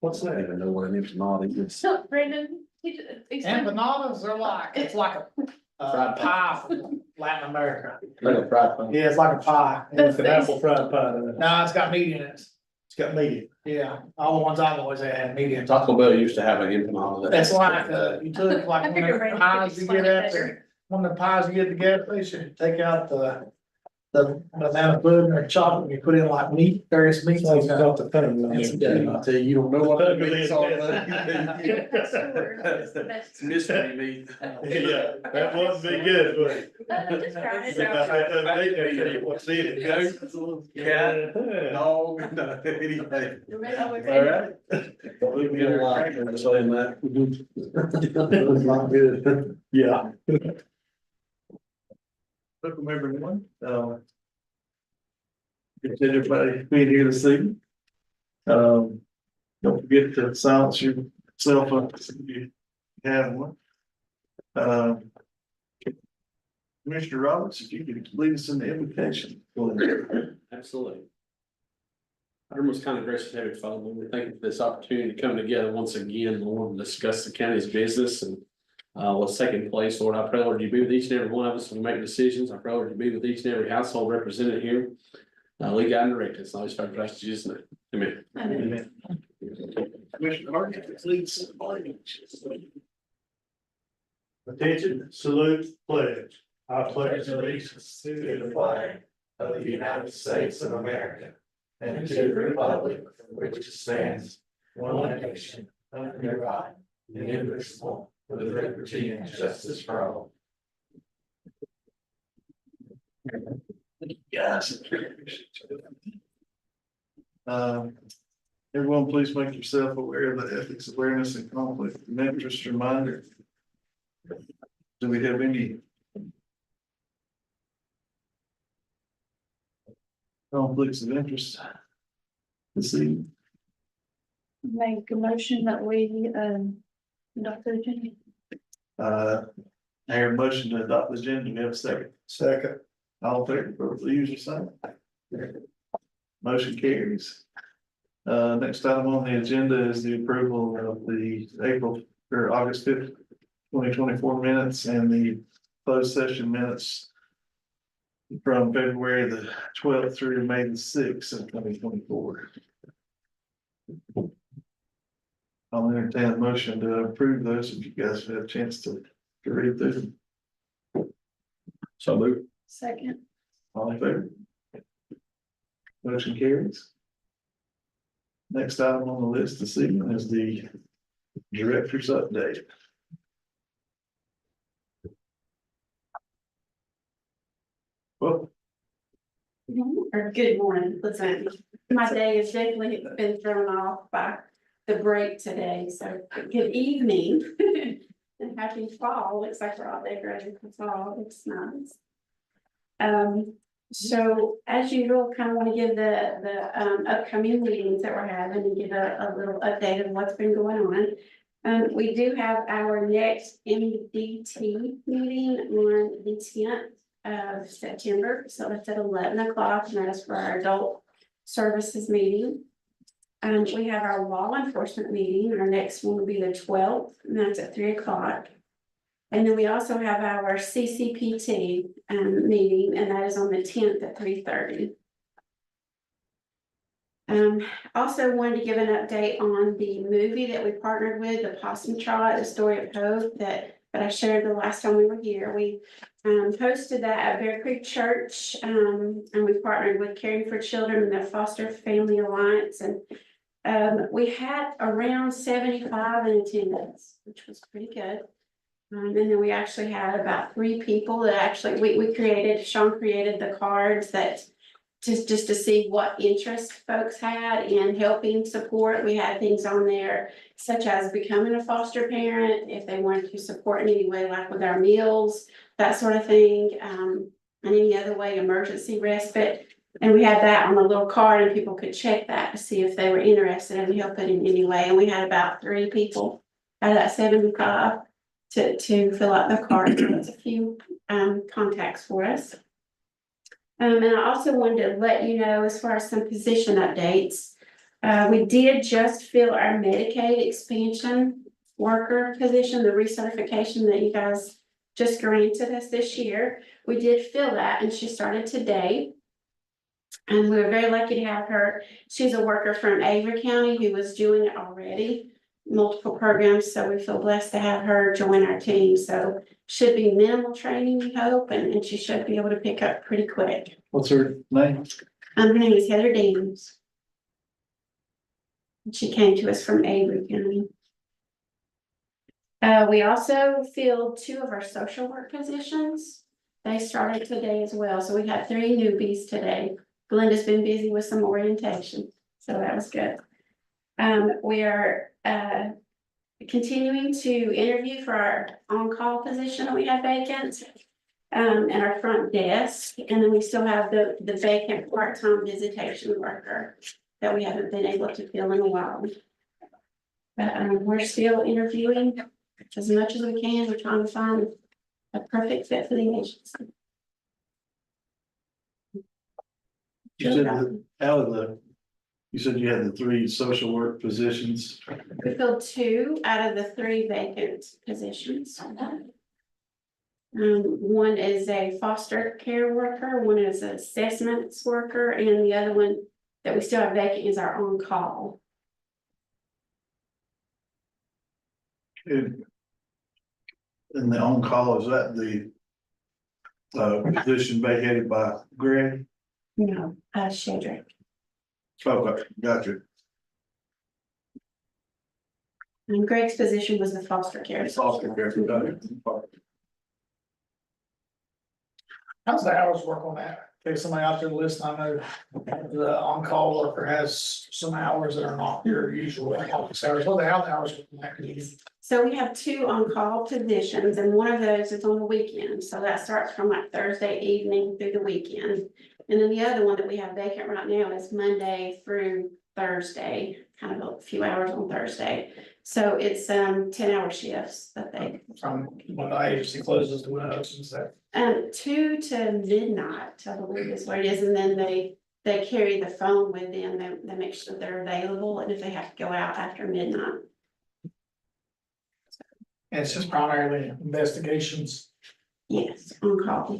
What's that? I don't even know what an empanada is. So Brandon, explain. Empanadas are like, it's like a pie from Latin America. Like a fried pie. Yeah, it's like a pie. That's It's the- apple fried pie. No, it's got meat in it. It's got meat. Yeah, all the ones I've always had meat in it. Taco Bell used to have an empanada. That's like, you took I like one figured of the Brandon pies could you get explain it at better. one of the pies you get at the gas station, take out the banana pudding or chocolate, you put in like meat, various meats. So it's got the thing. Yeah. I tell you, you don't know what that means. It's the best. It's mystery meat. Yeah, that wouldn't be good, would it? Just try it out. What's in it? Cat, dog, no, anything. Remember how we All said- right. We get a lot for saying that. It's not good. Yeah. Welcome everyone, good to everybody being here this evening. Don't forget to silence your cell phones if you have one. Commissioner Roberts, if you could lead us in the invocation. Absolutely. Our most kind of gracious Heavenly Father, Lord, we thank you for this opportunity to come together once again, Lord, and discuss the county's business and what's taking place, Lord. I pray, Lord, you be with each and every one of us when we make decisions. I pray, Lord, you be with each and every household represented here. Lead, guide, and direct us. I always pray in Christ Jesus' name. Amen. Amen. Commissioner Hartnett, please. Attention, salute, pledge. I pledge allegiance to the flag of the United States of America and to the republic for which it stands, one nation, under God, indivisible, with liberty and justice for all. Yes. Everyone, please make yourself aware of the ethics awareness and conflict of interest reminder. Do we have any? Conflicts of interest? This evening? Make a motion that we, adopt the agenda. I hear a motion to adopt the agenda. Do we have a second? Second. All in favor, vote the usual sign. Motion carries. Next item on the agenda is the approval of the April or August 5th, 2024 minutes and the closed session minutes from February the 12th through May the 6th of 2024. I'll entertain a motion to approve those if you guys have had a chance to read through them. So move. Second. All in favor? Motion carries. Next item on the list this evening is the director's update. Well, Or good morning, listen, my day has definitely been thrown off by the break today, so good evening. And happy fall, looks like we're all decorated for fall, it's nice. So as usual, kind of want to give the upcoming meetings that we're having and give a little update of what's been going on. We do have our next MDT meeting on the 10th of September, so that's at 11 o'clock, and that's for our adult services meeting. We have our law enforcement meeting, our next one will be the 12th, and that's at 3 o'clock. And then we also have our CCPT meeting, and that is on the 10th at 3:30. Also wanted to give an update on the movie that we partnered with, the Possum Trot, the Story of Hope that I shared the last time we were here. We hosted that at Bear Creek Church, and we partnered with Caring for Children and the Foster Family Alliance, and we had around 75 in attendance, which was pretty good. And then we actually had about 3 people that actually Sean created the cards that just to see what interest folks had in helping support. We had things on there such as becoming a foster parent, if they wanted to support in any way, like with our meals, that sort of thing, and any other way, emergency respite. And we had that on a little card, and people could check that to see if they were interested in helping in any way. And we had about 3 people out of that 75 to fill out the card. So that's a few contacts for us. And I also wanted to let you know, as far as some position updates, We did just fill our Medicaid expansion worker position, the recertification that you guys just granted us this year. We did fill that and she started today. And we were very lucky to have her. She's a worker from Avery County who was doing it already, multiple programs, so we feel blessed to have her join our team. So should be minimal training, we hope, and she should be able to pick up pretty quick. What's her name? Her name is Heather Deans. She came to us from Avery County. We also filled 2 of our social work positions. They started today as well, so we had 3 newbies today. Glenda's been busy with some orientation, so that was good. We are continuing to interview for our on-call position that we have vacant. And our front desk, and then we still have the vacant part-time visitation worker that we haven't been able to fill in a while. But we're still interviewing as much as we can. We're trying to find a perfect fit for the agency. You said that out of the, you said you had the 3 social work positions. We filled 2 out of the 3 vacant positions. One is a foster care worker, one is an assessments worker, and the other one that we still have vacant is our on-call. And the on-call, is that the position vacated by Greg? No, Shedrick. Okay, gotcha. And Greg's position was the foster care. Foster care, gotcha. How's the hours work on that? Okay, somebody out there listening, I know the on-call worker has some hours that are not your usual office hours. What the hell the hours work on that? Can you- So we have 2 on-call positions, and one of those is on the weekend, so that starts from like Thursday evening through the weekend. And then the other one that we have vacant right now is Monday through Thursday, kind of a few hours on Thursday. So it's 10-hour shifts that they, From when the agency closes to when it opens that. 2 to midnight, I believe is what it is, and then they carry the phone with them, they make sure they're available, and if they have to go out after midnight. And it's just primarily investigations. Yes, on call.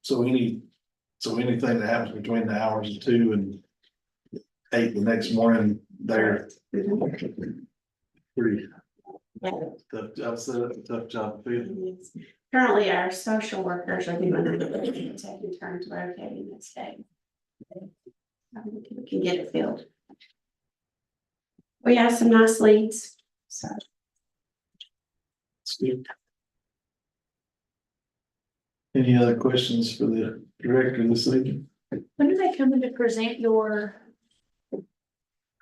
So anything that happens between the hours of 2 and 8 the next morning, they're Mhm. pretty Yeah. tough job, set up a tough job to fill. Yes. Currently, our social workers are doing it, taking turns rotating this day. We can get it filled. We have some nice leads, so. Any other questions for the director this evening? When are they coming to present your?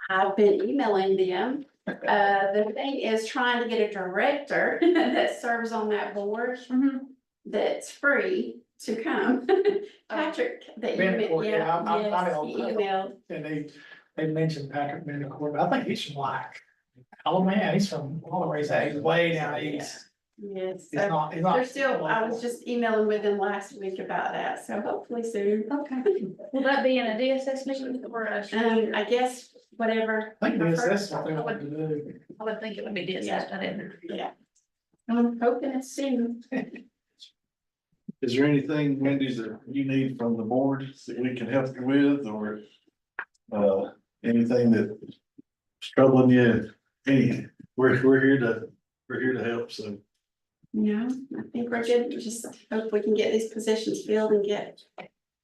I've been emailing them. The thing is trying to get a director that serves on that board that's free to come. Patrick, that you, Bencourt, yeah, I yes, know. he emailed. And they mentioned Patrick Bencourt, but I think he's from like, oh man, he's from all the way, he's way down east. Yes, He's so not. they're still, I was just emailing with them last week about that, so hopefully soon. Okay. Will that be in a DSS meeting or a? I guess whatever. I think that's what they want to do. I would think it would be DSS, I didn't. Yeah. I'm hoping it's soon. Is there anything, Wendy, that you need from the board that we can help you with, or anything that's troubling you? We're here to help, so. No, I think we're good. Just hope we can get these positions filled and get,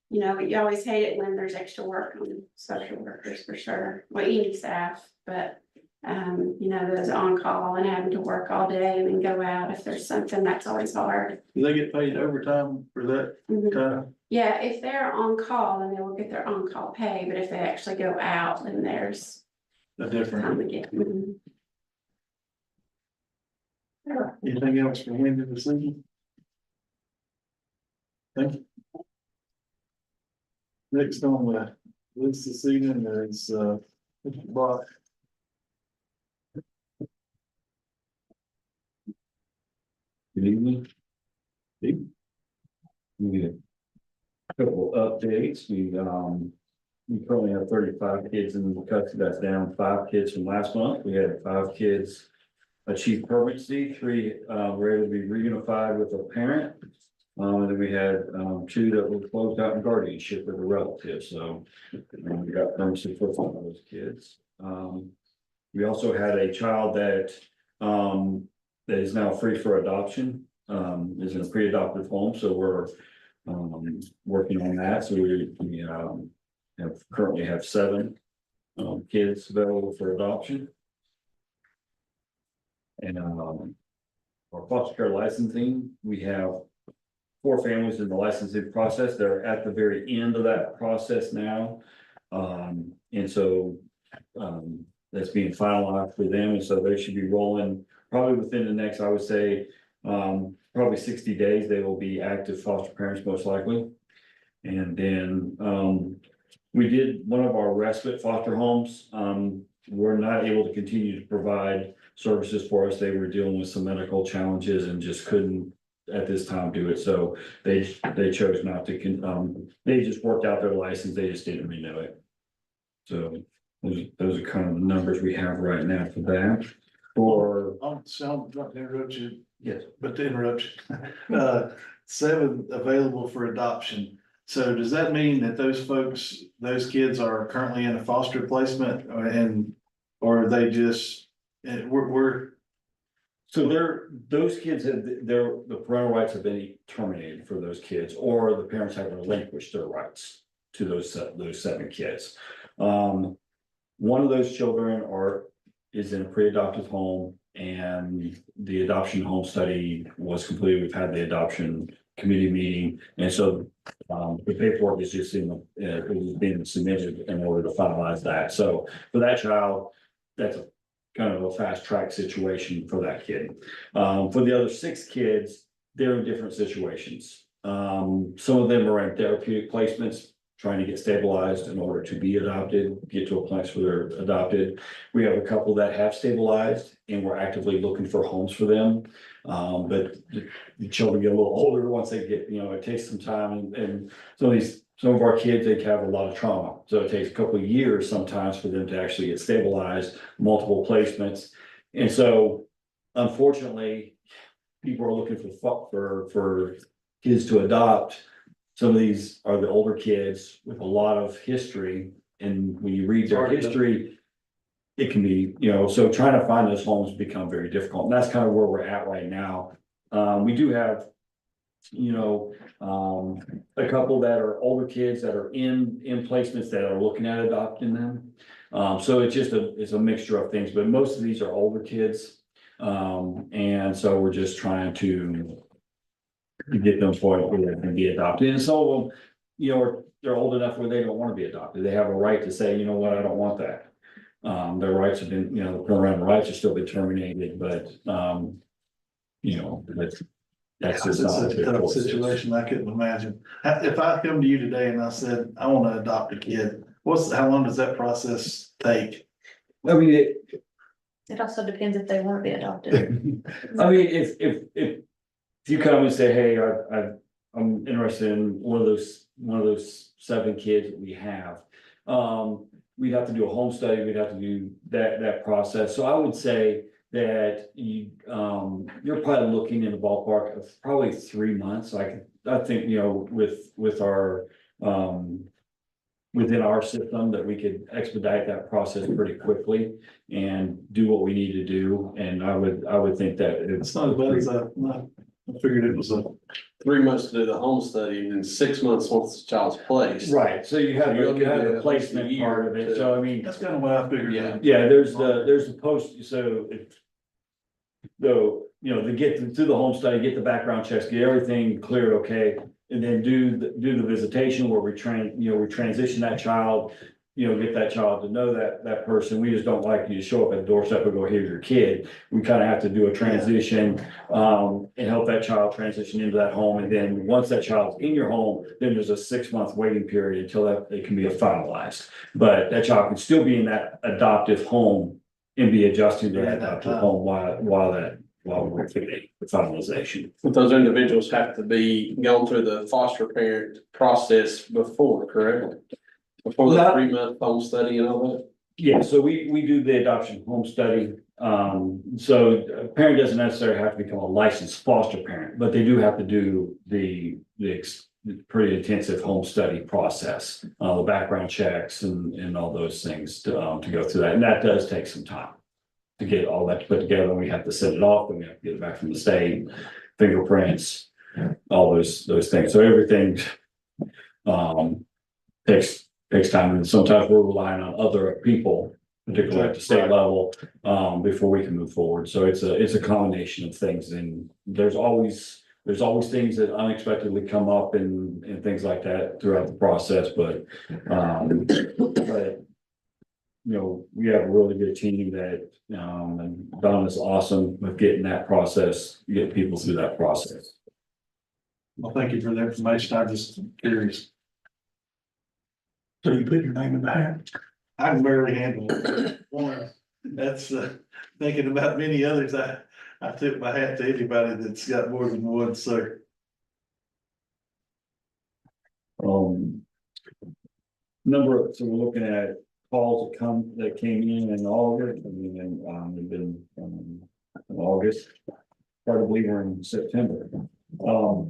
you always hate it when there's extra work on social workers for sure. Well, any staff, but those on call and having to work all day and then go out if there's something, that's always hard. Do they get paid overtime for that Mhm. time? Yeah, if they're on call, then they will get their on call pay, but if they actually go out, then there's A time different, to get. Mhm. anything else for Wendy this evening? Thank you. Next on the list this evening is Mr. Brock. Good evening. We get a couple updates. We we currently have 35 kids in custody. That's down 5 kids from last month. We had 5 kids achieve permanency, 3 were able to be reunified with a parent. And then we had 2 that were closed out in guardianship with a relative, so we got permanency for some of those kids. We also had a child that that is now free for adoption, is in a pre-adoptive home, so we're working on that. So we currently have 7 kids available for adoption. And our foster care licensing, we have 4 families in the licensing process. They're at the very end of that process now. And so that's being finalized for them, and so they should be rolling probably within the next, I would say, probably 60 days. They will be active foster parents most likely. And then we did one of our respite foster homes. Were not able to continue to provide services for us. They were dealing with some medical challenges and just couldn't at this time do it. So they chose not to, they just worked out their license. They just didn't renew it. So those are kind of the numbers we have right now for that. For So I'm not to interrupt you, yes, but to interrupt you, 7 available for adoption. So does that mean that those folks, those kids are currently in a foster placement or are they just, we're. so those kids have the parental rights have been terminated for those kids, or the parents have relinquished their rights to those 7 kids. One of those children is in a pre-adoptive home, and the adoption home study was completed. We've had the adoption committee meeting, and so the paperwork is just it was being submitted in order to finalize that. So for that child, that's a kind of a fast track situation for that kid. For the other 6 kids, they're in different situations. Some of them are in therapeutic placements, trying to get stabilized in order to be adopted, get to a place where they're adopted. We have a couple that have stabilized, and we're actively looking for homes for them. But the children get a little older once they get, it takes some time, and some of our kids, they have a lot of trauma. So it takes a couple of years sometimes for them to actually get stabilized, multiple placements. And so unfortunately, people are looking for kids to adopt. Some of these are the older kids with a lot of history, and when you read their history, it can be, so trying to find those homes become very difficult, and that's kind of where we're at right now. We do have, a couple that are older kids that are in placements that are looking at adopting them. So it's a mixture of things, but most of these are older kids. And so we're just trying to get them point where they can be adopted. And some of them, they're old enough where they don't want to be adopted. They have a right to say, you know what, I don't want that. Their rights have been, the parental rights are still been terminated, but that's just It's not a tough situation. I couldn't imagine. If I come to you today and I said, I want to adopt a kid, how long does that process take? I mean, It also depends if they want to be adopted. I mean, if you come and say, hey, I'm interested in one of those 7 kids that we have, we'd have to do a home study. We'd have to do that process. So I would say that you're probably looking in the ballpark of probably 3 months. I think, with our, within our system, that we could expedite that process pretty quickly and do what we need to do. And I would think that It's not as bad as I figured it was 3 months to do the home study, and 6 months once the child's placed. right. So you have You're looking at the at least placement a year part of it. to- So I mean, that's kind of what I figured. Yeah. yeah, there's the post, so to get through the home study, get the background checks, get everything cleared, okay, and then do the visitation where we transition that child, get that child to know that person. We just don't like you to show up at the doorstep and go, here's your kid. We kind of have to do a transition, and help that child transition into that home. And then once that child's in your home, then there's a 6-month waiting period until that it can be finalized. But that child can still be in that adoptive home and be adjusting to that adoptive home while we're through the finalization. But those individuals have to be going through the foster parent process before, correct? Before the Not- 3-month home study and all that? Yeah, so we do the adoption home study. So a parent doesn't necessarily have to become a licensed foster parent, but they do have to do the pretty intensive home study process, the background checks and all those things to go through that. And that does take some time to get all that put together. We have to send it off, then we have to get it back from the state, fingerprints, all those things. So everything takes time, and sometimes we're relying on other people, particularly at the state level, before we can move forward. So it's a combination of things, and there's always things that unexpectedly come up and things like that throughout the process, but you know, we have a really good team that, and Don is awesome with getting that process, getting people through that process. Well, thank you for the information. I'm just curious. So you put your name in the hat? I can barely handle it. One, that's, thinking about many others, I tip my hat to anybody that's got more than one, sir. So we're looking at calls that came in August, I mean, and, we've been, in August. Hard to believe we're in September. So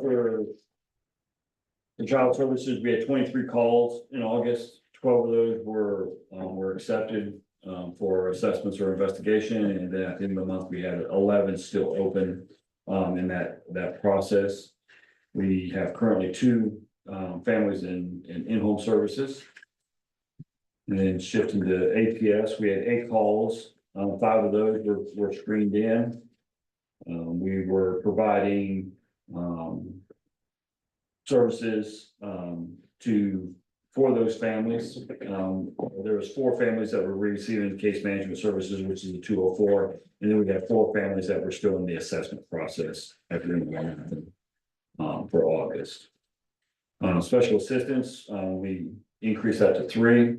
for the child services, we had 23 calls in August. 12 of those were accepted, for assessments or investigation, and then at the end of the month, we had 11 still open, in that process. We have currently 2 families in-home services. And then shifting to APS, we had 8 calls, 5 of those were screened in. We were providing services for those families. There was 4 families that were receiving case management services, which is the 204, and then we had 4 families that were still in the assessment process after for August. Special assistance, we increased that to 3.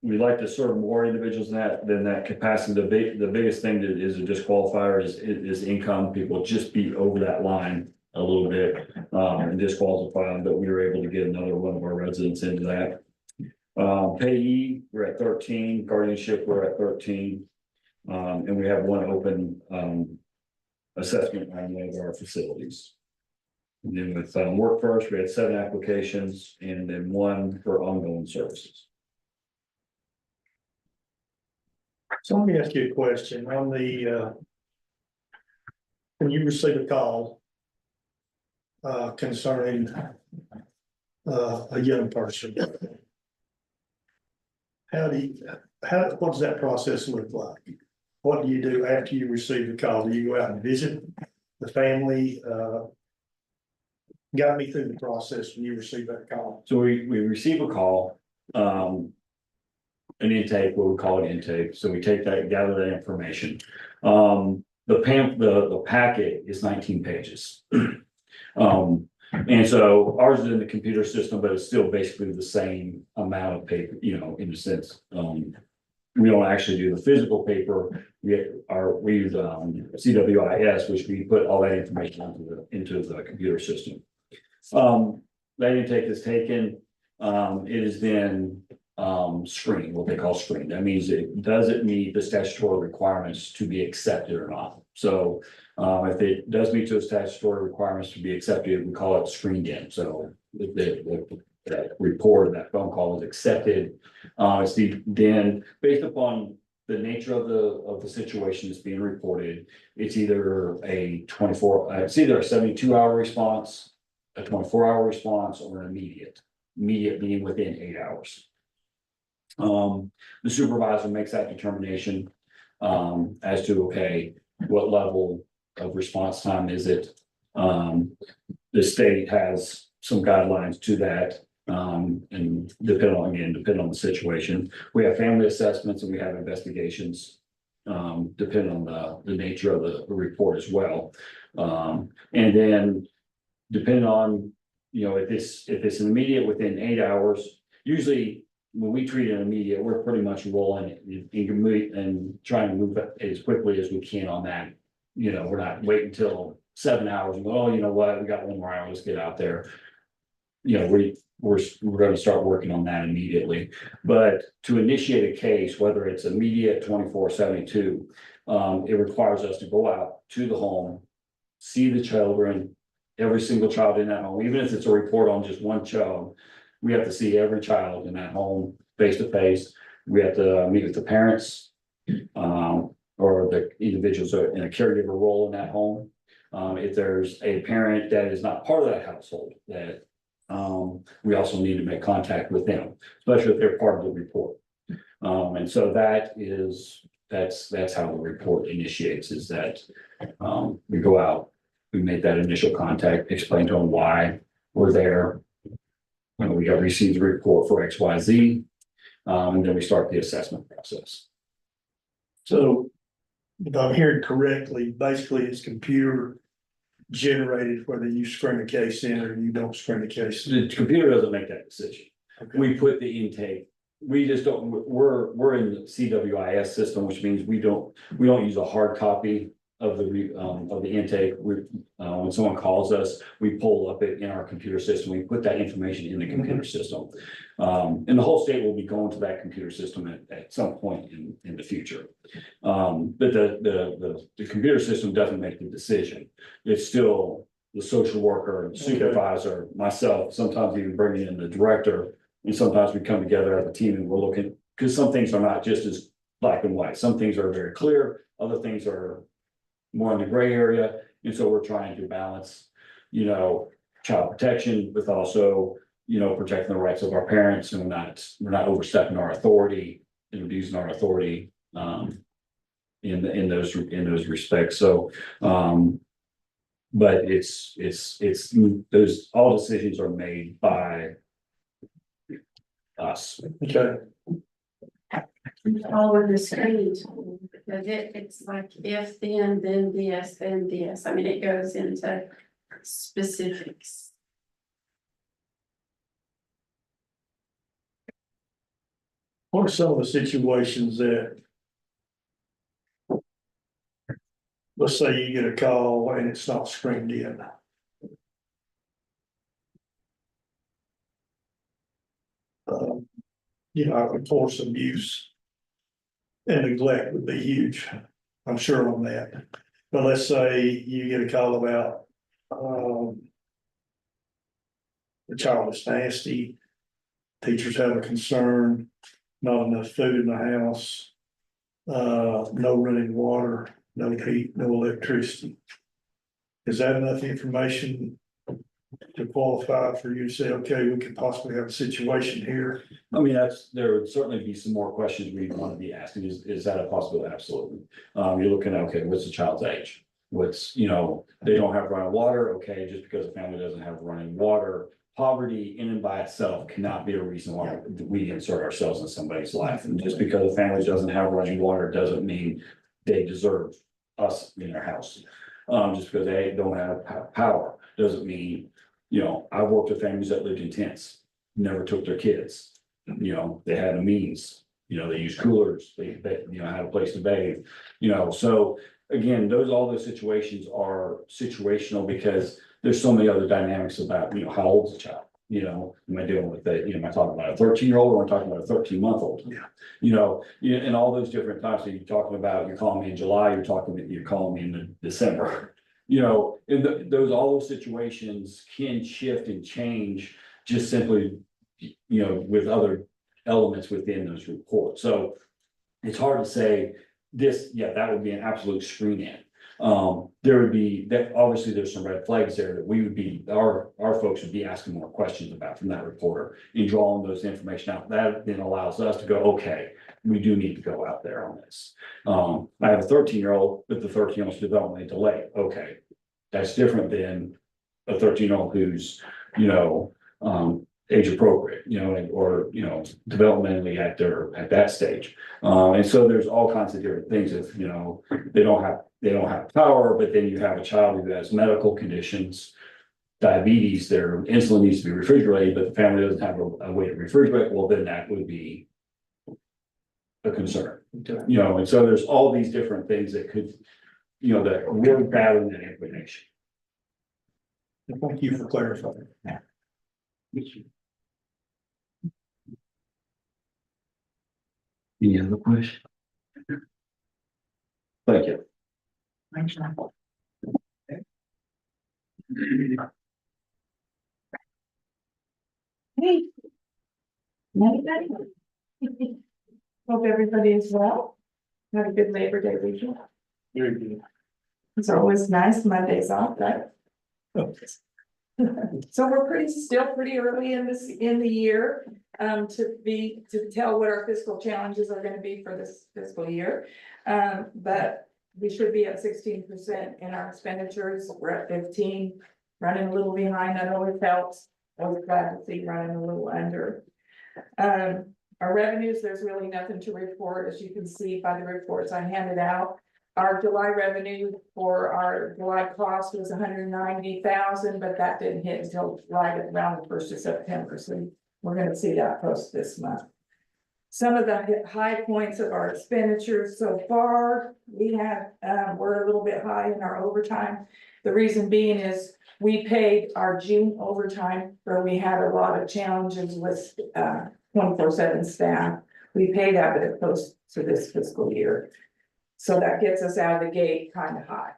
We like to serve more individuals than that capacity. The biggest thing that is a disqualifier is income. People just be over that line a little bit, and disqualify them, but we were able to get another one of our residents into that. Payee, we're at 13, guardianship, we're at 13. And we have 1 open, assessment on one of our facilities. And then with work first, we had 7 applications and then 1 for ongoing services. So let me ask you a question on the, when you receive a call concerning a young person, what does that process look like? What do you do after you receive the call? Do you go out and visit the family? Guide me through the process when you receive that call. So we receive a call, an intake, what we call it intake. So we take that, gather that information. The packet is 19 pages. And so ours is in the computer system, but it's still basically the same amount of paper, you know, in a sense. We don't actually do the physical paper. We use CWIS, which we put all that information into the computer system. That intake is taken. It is then screened, what they call screened. That means does it meet the statutory requirements to be accepted or not? So if it does meet those statutory requirements to be accepted, we call it screened in. So that report, that phone call is accepted. It's then based upon the nature of the situation that's being reported, it's either a 72-hour response, a 24-hour response, or an immediate being within 8 hours. The supervisor makes that determination as to, okay, what level of response time is it? The state has some guidelines to that. And depending on the situation, we have family assessments and we have investigations, depending on the nature of the report as well. And then depending on, you know, if it's an immediate within 8 hours, usually when we treat an immediate, we're pretty much rolling and trying to move as quickly as we can on that. You know, we're not waiting until 7 hours and go, oh, you know what, we got 1 more hour, let's get out there. you know, we're gonna start working on that immediately. But to initiate a case, whether it's immediate 24/72, it requires us to go out to the home, see the children, every single child in that home, even if it's a report on just one child. We have to see every child in that home face to face. We have to meet with the parents, or the individuals that are in a caregiver role in that home. If there's a parent that is not part of that household, that we also need to make contact with them, especially if they're part of the report. And so that's how the report initiates, is that we go out, we make that initial contact, explain to them why we're there. When we have received the report for XYZ, and then we start the assessment process. So if I'm hearing correctly, basically it's computer generated whether you screen a case in or you don't screen a case in. The computer doesn't make that decision. Okay. We put the intake, we just don't, we're in the CWIS system, which means we don't use a hard copy of the intake. When someone calls us, we pull up it in our computer system, we put that information in the computer system. And the whole state will be going to that computer system at some point in the future. But the computer system doesn't make the decision. It's still the social worker, supervisor, myself, sometimes even bringing in the director. And sometimes we come together as a team and we're looking, because some things are not just as black and white. Some things are very clear, other things are more in the gray area. And so we're trying to balance, you know, child protection with also, you know, protecting the rights of our parents, and we're not overstepping our authority and abusing our authority in those respects. So but it's those all decisions are made by us. Okay, All of the screens, because it's like if, then this, then this. I mean, it goes into specifics. what are some of the situations that, let's say you get a call and it's not screened in? You know, of course, abuse and neglect would be huge, I'm sure on that. But let's say you get a call about, the child is nasty, teachers have a concern, not enough food in the house, no running water, no heat, no electricity. Is that enough information to qualify for you to say, okay, we could possibly have a situation here? I mean, there would certainly be some more questions we want to be asking. Is that a possibility? Absolutely. You're looking at, okay, what's the child's age? What's, you know, they don't have running water. Okay, just because a family doesn't have running water, poverty in and by itself cannot be a reason why we insert ourselves in somebody's life. And just because a family doesn't have running water doesn't mean they deserve us in their house. Just because they don't have power doesn't mean, you know, I've worked with families that lived in tents, never took their kids. You know, they had a means, you know, they used coolers, they you know, had a place to bathe, you know. So again, all those situations are situational because there's so many other dynamics about, you know, how old's the child? You know, am I dealing with that? You know, am I talking about a 13-year-old or am I talking about a 13-month-old? Yeah. You know, and all those different types. So you're talking about, you're calling me in July, you're calling me in December. You know, and all those situations can shift and change just simply, you know, with other elements within those reports. So it's hard to say this, yeah, that would be an absolute screen in. There would be that, obviously there's some red flags there that we would be, our folks would be asking more questions about from that reporter and drawing those information out. That then allows us to go, okay, we do need to go out there on this. I have a 13-year-old, but the 13-year-old's developmentally delayed. Okay, that's different than a 13-year-old who's, you know, age appropriate, you know, or, you know, developmentally at that stage. And so there's all kinds of different things. If, you know, they don't have power, but then you have a child who has medical conditions, diabetes, their insulin needs to be refrigerated, but the family doesn't have a way to refrigerate, well, then that would be a concern. You know, and so there's all these different things that could, you know, that we're gathering that information. Thank you for clarifying. Any other questions? Thank you. Thanks, Sean. Hey. Anybody? Hope everybody is well. Had a good Labor Day weekend. Very good. It's always nice, Mondays off, right? So we're still pretty early in the year, to tell what our fiscal challenges are gonna be for this fiscal year. But we should be at 16% in our expenditures, we're at 15, running a little behind, that always helps. I was glad to see running a little under. Our revenues, there's really nothing to report, as you can see by the reports I handed out. Our July revenue for our July cost was 190,000, but that didn't hit until right around the 1st of September, so we're gonna see that post this month. Some of the high points of our expenditures so far, we're a little bit high in our overtime. The reason being is we paid our June overtime where we had a lot of challenges with 24/7 staff. We pay that, but it goes to this fiscal year. So that gets us out of the gate kind of high.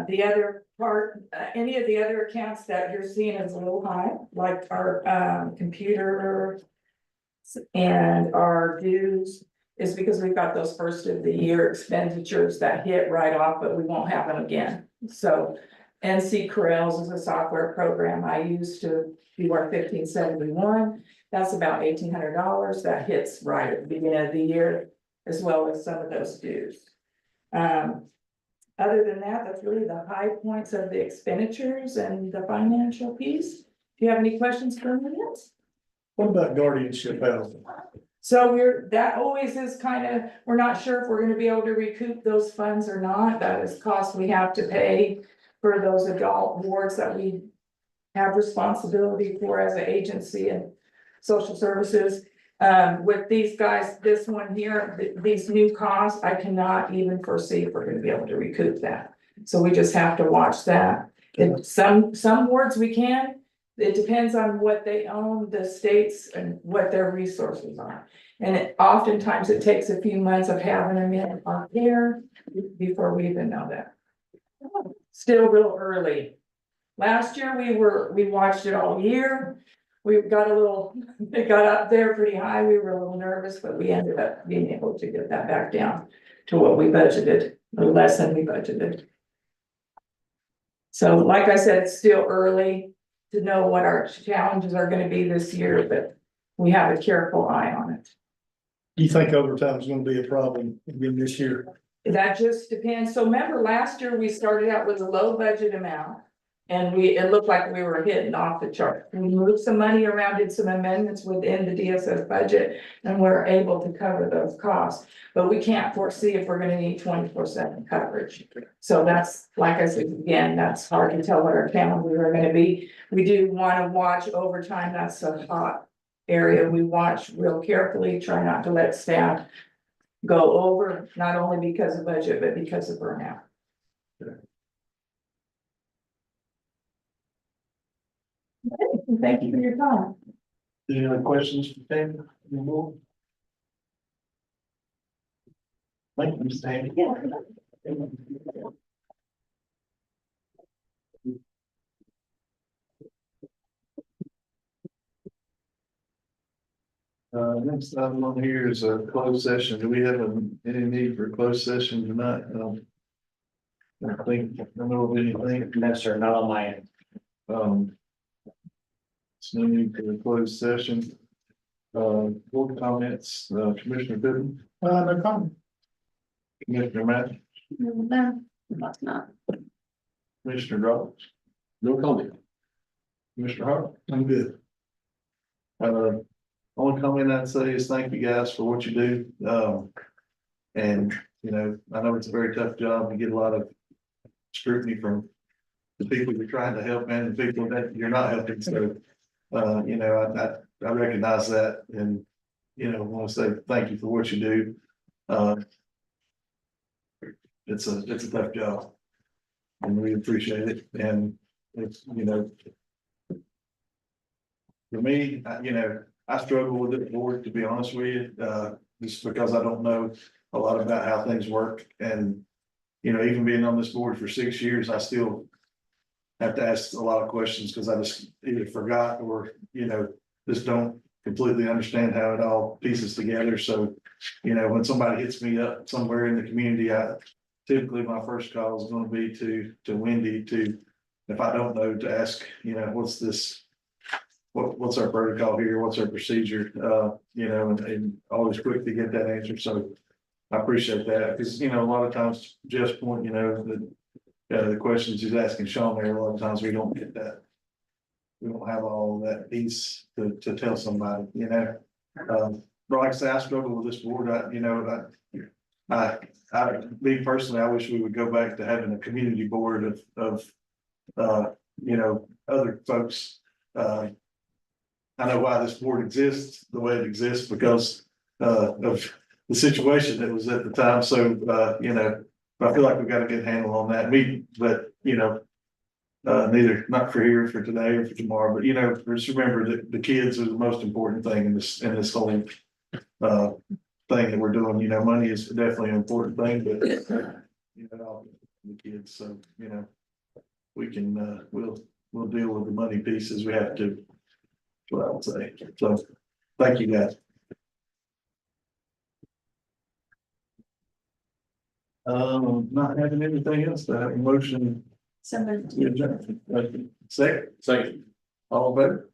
The other part, any of the other accounts that you're seeing is a little high, like our computer and our dues, is because we've got those first of the year expenditures that hit right off, but we won't have them again. So NC Corels is a software program I use to do our 1571. That's about $1,800 that hits right at the beginning of the year, as well as some of those dues. Other than that, that's really the high points of the expenditures and the financial piece. Do you have any questions for me? What about guardianship health? So that always is we're not sure if we're gonna be able to recoup those funds or not. That is cost we have to pay for those adult wards that we have responsibility for as an agency and social services. With these guys, this one here, these new costs, I cannot even foresee if we're gonna be able to recoup that. So we just have to watch that. And some wards we can, it depends on what they own, the states, and what their resources are. And oftentimes it takes a few months of having them in our care before we even know that. Still real early. Last year, we watched it all year. We got it got up there pretty high. We were a little nervous, but we ended up being able to get that back down to what we budgeted, or less than we budgeted. So like I said, it's still early to know what our challenges are gonna be this year, but we have a careful eye on it. Do you think overtime is gonna be a problem again this year? That just depends. So remember last year, we started out with a low budget amount. And it looked like we were hitting off the chart. We moved some money around, did some amendments within the DSS budget, and we're able to cover those costs. But we can't foresee if we're gonna need 24/7 coverage. So that's, like I said, again, that's hard to tell what our challenges are gonna be. We do wanna watch overtime. That's a hot area. We watch real carefully, try not to let staff go over, not only because of budget, but because of burnout. Thank you for your time. Any other questions for Tammy? Thank you, Mr. Tammy. Next item on here is a closed session. Do we have any need for a closed session tonight? I think, I don't know of anything. No, sir, not on my end. It's no need for a closed session. Board comments, Commissioner Goodman, No comment. Commissioner Matt, No, that's not. Commissioner Roberts, No comment. Commissioner Hart. I'm good. Only comment I'd say is thank you guys for what you do. And, you know, I know it's a very tough job to get a lot of scrutiny from the people you're trying to help and the people that you're not helping. So, you know, I recognize that and, you know, want to say thank you for what you do. It's a tough job. And we appreciate it. And it's, you know, for me, I struggle with it more, to be honest with you, just because I don't know a lot about how things work and, even being on this board for 6 years, I still have to ask a lot of questions because I just either forgot or, just don't completely understand how it all pieces together. So, when somebody hits me up somewhere in the community, typically my first call is going to be to Wendy if I don't know, to ask, what's this? What's our protocol here? What's our procedure? And always quick to get that answer. So I appreciate that because, a lot of times Jeff's point, the questions he's asking Sean there, a lot of times we don't get that. We don't have all that piece to tell somebody, but like I say, I struggle with this board. Me personally, I wish we would go back to having a community board of other folks. I know why this board exists the way it exists because of the situation that was at the time. So, I feel like we've got a good handle on that. Neither, not for here, for today or for tomorrow, but just remember that the kids are the most important thing in this whole thing that we're doing. Money is definitely an important thing, but the kids, so, we can, we'll deal with the money pieces we have to. That's what I would say. So, thank you guys. Not having anything else, to have a motion. Someone. Second, Second. all in favor?